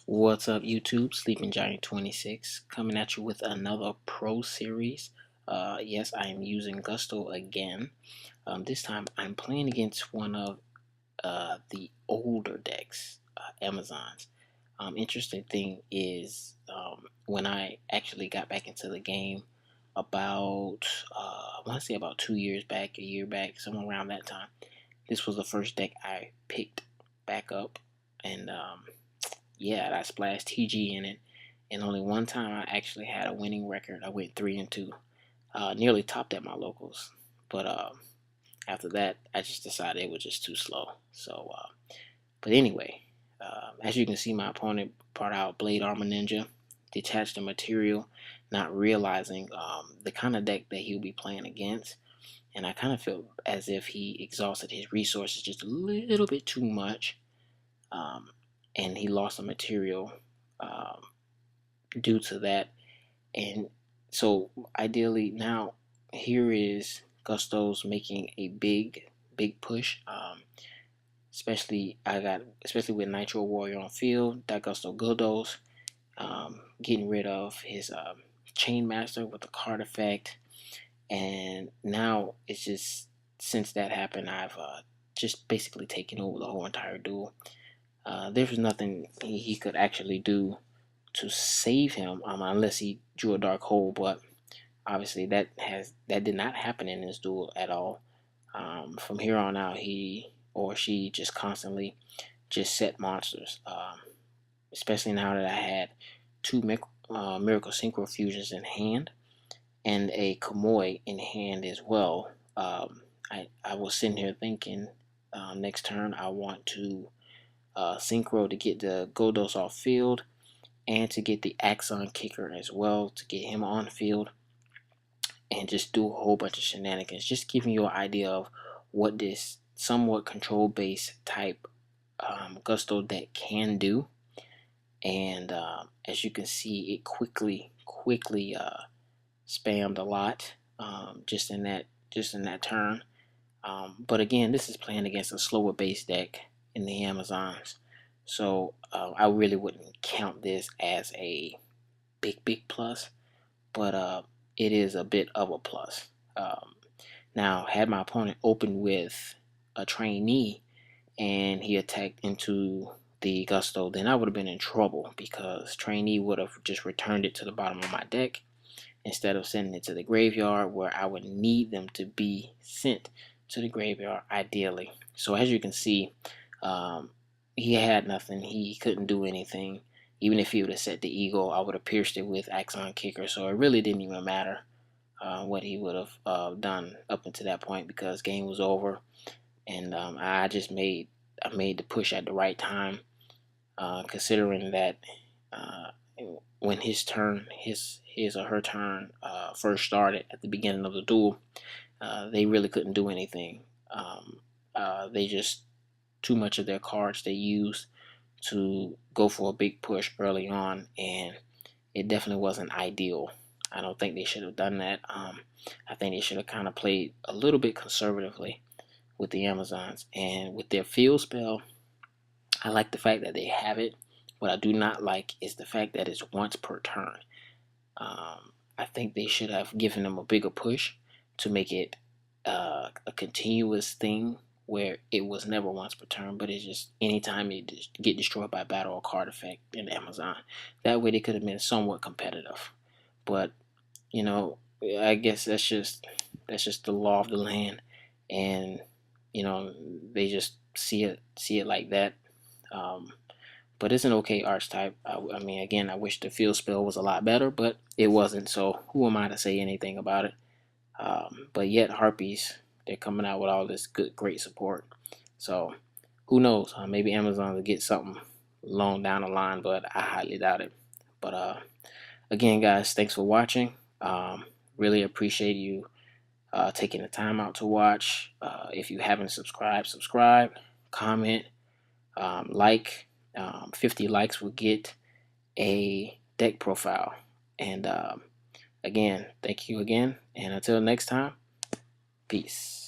What's up, YouTube? Sleeping Giant 26 coming at you with another Pro Series. Yes, I am using Gusto again. This time I'm playing against one of the older decks, Amazon's. Interesting thing is, when I actually got back into the game about, I want to say about 2 years back, a year back, somewhere around that time, this was the first deck I picked back up, and yeah, I splashed TG in it, and only one time I actually had a winning record. I went 3-2, nearly topped at my locals, but after that, I just decided it was just too slow. So, but anyway, as you can see, my opponent brought out Blade Armor Ninja, detached the material, not realizing the kind of deck that he'll be playing against, and I kind of felt as if he exhausted his resources just a little bit too much. Um, and he lost the material um, due to that. And so ideally now here is Gusto's making a big push. Especially with Nitro Warrior on field, that Gusto Godos, getting rid of his Chain Master with the card effect, and now it's just since that happened, I've just basically taken over the whole entire duel. There was nothing he could actually do to save him, unless he drew a dark hole. But obviously, that did not happen in this duel at all. From here on out, he or she just constantly just set monsters. Especially now that I had two Miracle Synchro Fusions in hand and a Kamoi in hand as well. I was sitting here thinking, next turn I want to Synchro to get the Godos off field, and to get the Axon Kicker as well, to get him on field, and just do a whole bunch of shenanigans. Just giving you an idea of what this somewhat control based type Gusto deck can do. And as you can see, it quickly spammed a lot, just in that turn. But again, this is playing against a slower base deck in the Amazons. So I really wouldn't count this as a big plus, but it is a bit of a plus. Now, had my opponent opened with a trainee and he attacked into the Gusto, then I would have been in trouble, because trainee would have just returned it to the bottom of my deck instead of sending it to the graveyard, where I would need them to be sent to the graveyard ideally. So as you can see, he had nothing. He couldn't do anything. Even if he would have set the eagle, I would have pierced it with Axon Kicker. So it really didn't even matter what he would have done up until that point, because game was over. And I made the push at the right time, considering that when his or her turn first started at the beginning of the duel, they really couldn't do anything. They just, too much of their cards they used to go for a big push early on, and it definitely wasn't ideal. I don't think they should have done that. I think they should have kind of played a little bit conservatively with the Amazons. And with their field spell, I like the fact that they have it. What I do not like is the fact that it's once per turn. I think they should have given them a bigger push to make it a continuous thing, where it was never once per turn, but it's just anytime you get destroyed by battle or card effect in Amazon. That way they could have been somewhat competitive. But I guess that's just the law of the land, and they just see it like that. But it's an okay archetype. I mean, again, I wish the field spell was a lot better, but it wasn't. So who am I to say anything about it? But yet Harpies, they're coming out with all this great support. So who knows? Maybe Amazon will get something long down the line, but I highly doubt it. But again, guys, thanks for watching. Really appreciate you taking the time out to watch. If you haven't subscribed, subscribe, comment, like. 50 likes will get a deck profile. And again, thank you again. And until next time, peace.